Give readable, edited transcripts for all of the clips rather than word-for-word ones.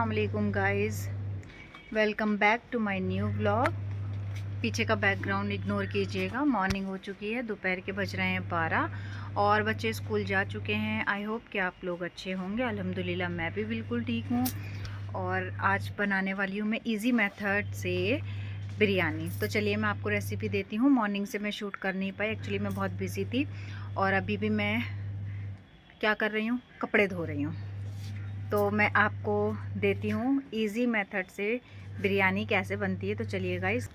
अस्सलामुअलैकुम guys, welcome back to my new vlog. पीछे का बैकग्राउंड इग्नोर कीजिएगा। मॉर्निंग हो चुकी है, दोपहर के बज रहे हैं 12 और बच्चे स्कूल जा चुके हैं। आई होप कि आप लोग अच्छे होंगे। अल्हम्दुलिल्लाह मैं भी बिल्कुल ठीक हूँ। और आज बनाने वाली हूँ मैं इजी मेथड से बिरयानी। तो चलिए मैं आपको रेसिपी देती हूँ। मॉर्निंग से मैं शूट कर नहीं पाई, एक्चुअली मैं बहुत बिजी थी। और अभी भी मैं क्या कर रही हूँ, कपड़े धो रही हूँ। तो मैं आपको देती हूँ इजी मेथड से बिरयानी कैसे बनती है। तो चलिए गाइस।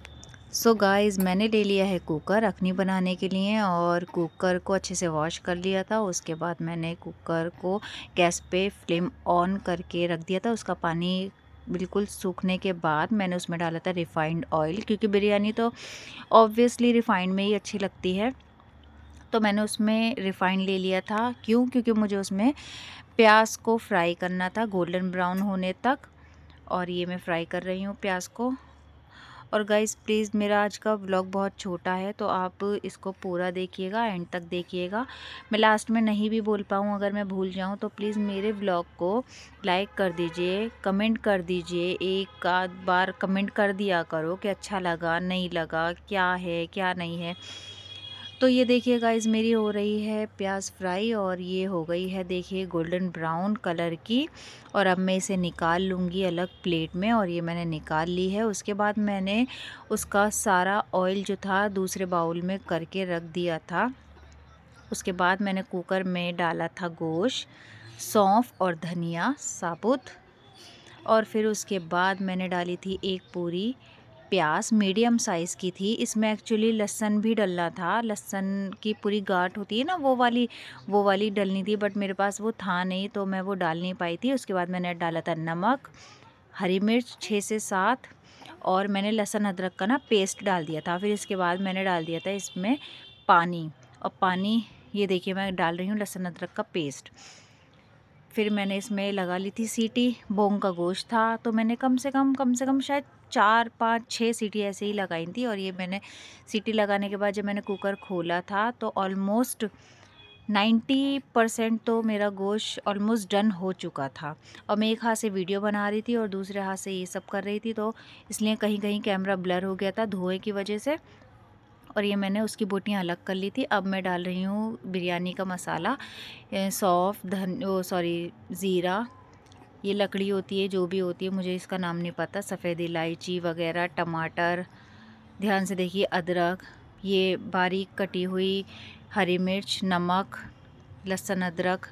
सो गाइस, मैंने ले लिया है कुकर अखनी बनाने के लिए और कुकर को अच्छे से वॉश कर लिया था। उसके बाद मैंने कुकर को गैस पे फ्लेम ऑन करके रख दिया था। उसका पानी बिल्कुल सूखने के बाद मैंने उसमें डाला था रिफाइंड ऑयल, क्योंकि बिरयानी तो ऑब्वियसली रिफाइंड में ही अच्छी लगती है। तो मैंने उसमें रिफाइंड ले लिया था। क्योंकि मुझे उसमें प्याज को फ्राई करना था गोल्डन ब्राउन होने तक। और ये मैं फ्राई कर रही हूँ प्याज को। और गाइस प्लीज़, मेरा आज का व्लॉग बहुत छोटा है तो आप इसको पूरा देखिएगा, एंड तक देखिएगा। मैं लास्ट में नहीं भी बोल पाऊँ, अगर मैं भूल जाऊँ तो प्लीज़ मेरे व्लॉग को लाइक कर दीजिए, कमेंट कर दीजिए। एक आध बार कमेंट कर दिया करो कि अच्छा लगा, नहीं लगा, क्या है क्या नहीं है। तो ये देखिए गाइस, मेरी हो रही है प्याज फ्राई और ये हो गई है देखिए गोल्डन ब्राउन कलर की। और अब मैं इसे निकाल लूँगी अलग प्लेट में। और ये मैंने निकाल ली है। उसके बाद मैंने उसका सारा ऑयल जो था दूसरे बाउल में करके रख दिया था। उसके बाद मैंने कुकर में डाला था गोश्त, सौंफ और धनिया साबुत। और फिर उसके बाद मैंने डाली थी एक पूरी प्याज, मीडियम साइज़ की थी। इसमें एक्चुअली लहसुन भी डलना था। लहसुन की पूरी गांठ होती है ना, वो वाली डलनी थी, बट मेरे पास वो था नहीं तो मैं वो डाल नहीं पाई थी। उसके बाद मैंने डाला था नमक, हरी मिर्च 6 से 7, और मैंने लहसुन अदरक का ना पेस्ट डाल दिया था। फिर इसके बाद मैंने डाल दिया था इसमें पानी। और पानी ये देखिए मैं डाल रही हूँ लहसुन अदरक का पेस्ट। फिर मैंने इसमें लगा ली थी सीटी। बोंग का गोश्त था तो मैंने कम से कम शायद 4 5 6 सीटी ऐसे ही लगाई थी। और ये मैंने सीटी लगाने के बाद जब मैंने कुकर खोला था तो ऑलमोस्ट 90% तो मेरा गोश्त ऑलमोस्ट डन हो चुका था। और मैं एक हाथ से वीडियो बना रही थी और दूसरे हाथ से ये सब कर रही थी, तो इसलिए कहीं कहीं कैमरा ब्लर हो गया था धुएँ की वजह से। और ये मैंने उसकी बोटियाँ अलग कर ली थी। अब मैं डाल रही हूँ बिरयानी का मसाला, सौंफ, ज़ीरा, ये लकड़ी होती है जो भी होती है, मुझे इसका नाम नहीं पता, सफ़ेद इलायची वगैरह, टमाटर, ध्यान से देखिए, अदरक, ये बारीक कटी हुई हरी मिर्च, नमक, लहसुन अदरक,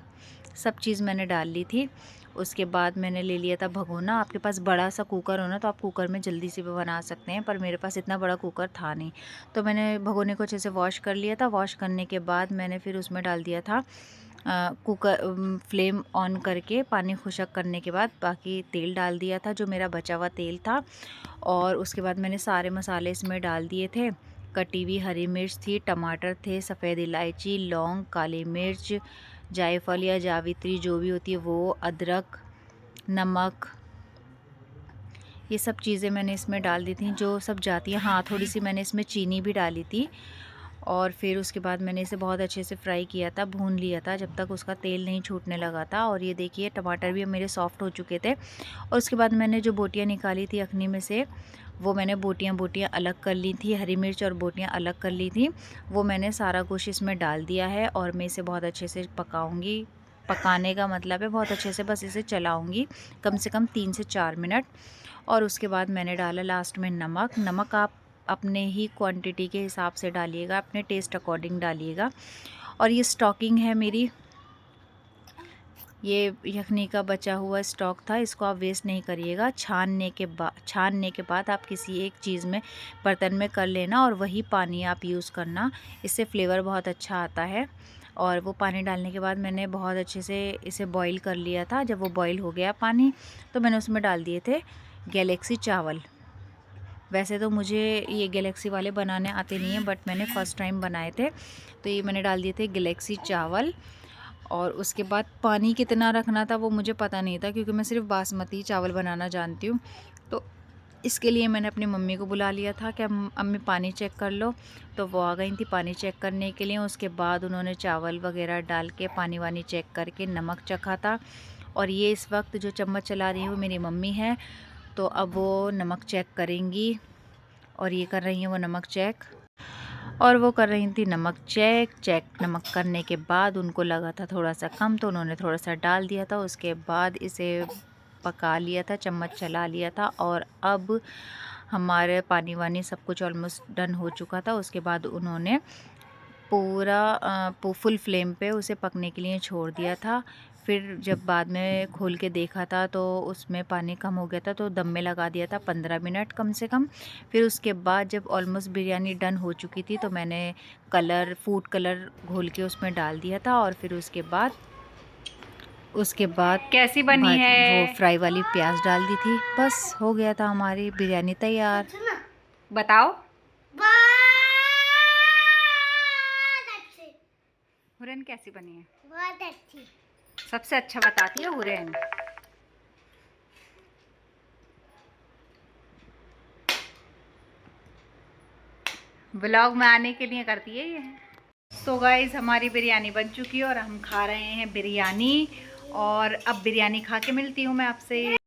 सब चीज़ मैंने डाल ली थी। उसके बाद मैंने ले लिया था भगोना। आपके पास बड़ा सा कुकर हो ना तो आप कुकर में जल्दी से भी बना सकते हैं, पर मेरे पास इतना बड़ा कुकर था नहीं। तो मैंने भगोने को अच्छे से वॉश कर लिया था। वॉश करने के बाद मैंने फिर उसमें डाल दिया था कुकर, फ्लेम ऑन करके पानी खुशक करने के बाद बाकी तेल डाल दिया था जो मेरा बचा हुआ तेल था। और उसके बाद मैंने सारे मसाले इसमें डाल दिए थे। कटी हुई हरी मिर्च थी, टमाटर थे, सफ़ेद इलायची, लौंग, काली मिर्च, जायफल या जावित्री जो भी होती है वो, अदरक, नमक, ये सब चीज़ें मैंने इसमें डाल दी थी जो सब जाती हैं। हाँ, थोड़ी सी मैंने इसमें चीनी भी डाली थी। और फिर उसके बाद मैंने इसे बहुत अच्छे से फ्राई किया था, भून लिया था जब तक उसका तेल नहीं छूटने लगा था। और ये देखिए टमाटर भी मेरे सॉफ्ट हो चुके थे। और उसके बाद मैंने जो बोटियाँ निकाली थी अखनी में से, वो मैंने बोटियाँ अलग कर ली थी, हरी मिर्च और बोटियाँ अलग कर ली थी। वो मैंने सारा कुछ इसमें डाल दिया है और मैं इसे बहुत अच्छे से पकाऊँगी। पकाने का मतलब है बहुत अच्छे से बस इसे चलाऊँगी कम से कम 3 से 4 मिनट। और उसके बाद मैंने डाला लास्ट में नमक। नमक आप अपने ही क्वांटिटी के हिसाब से डालिएगा, अपने टेस्ट अकॉर्डिंग डालिएगा। और ये स्टॉकिंग है मेरी, ये यखनी का बचा हुआ स्टॉक था, इसको आप वेस्ट नहीं करिएगा। छानने के बाद आप किसी एक चीज़ में, बर्तन में कर लेना और वही पानी आप यूज़ करना, इससे फ्लेवर बहुत अच्छा आता है। और वो पानी डालने के बाद मैंने बहुत अच्छे से इसे बॉईल कर लिया था। जब वो बॉईल हो गया पानी तो मैंने उसमें डाल दिए थे गैलेक्सी चावल। वैसे तो मुझे ये गैलेक्सी वाले बनाने आते नहीं हैं, बट मैंने फ़र्स्ट टाइम बनाए थे। तो ये मैंने डाल दिए थे गैलेक्सी चावल। और उसके बाद पानी कितना रखना था वो मुझे पता नहीं था, क्योंकि मैं सिर्फ बासमती चावल बनाना जानती हूँ। तो इसके लिए मैंने अपनी मम्मी को बुला लिया था कि अम्मी पानी चेक कर लो। तो वो आ गई थी पानी चेक करने के लिए। उसके बाद उन्होंने चावल वगैरह डाल के पानी वानी चेक करके नमक चखा था। और ये इस वक्त जो चम्मच चला रही है वो मेरी मम्मी है। तो अब वो नमक चेक करेंगी और ये कर रही हैं वो नमक चेक, और वो कर रही थी नमक चेक। नमक करने के बाद उनको लगा था थोड़ा सा कम, तो उन्होंने थोड़ा सा डाल दिया था। उसके बाद इसे पका लिया था, चम्मच चला लिया था। और अब हमारे पानी वानी सब कुछ ऑलमोस्ट डन हो चुका था। उसके बाद उन्होंने पूरा फुल फ्लेम पे उसे पकने के लिए छोड़ दिया था। फिर जब बाद में खोल के देखा था तो उसमें पानी कम हो गया था, तो दम में लगा दिया था 15 मिनट कम से कम। फिर उसके बाद जब ऑलमोस्ट बिरयानी डन हो चुकी थी तो मैंने फूड कलर घोल के उसमें डाल दिया था। और फिर उसके बाद कैसी बनी है वो फ्राई वाली प्याज डाल दी थी। बस हो गया था हमारी बिरयानी तैयार। बताओ हुरैन कैसी बनी है? बहुत अच्छी। सबसे अच्छा बताती है हुरैन। व्लॉग में आने के लिए करती है ये। सो गाइस, हमारी बिरयानी बन चुकी है और हम खा रहे हैं बिरयानी। और अब बिरयानी खा के मिलती हूँ मैं आपसे।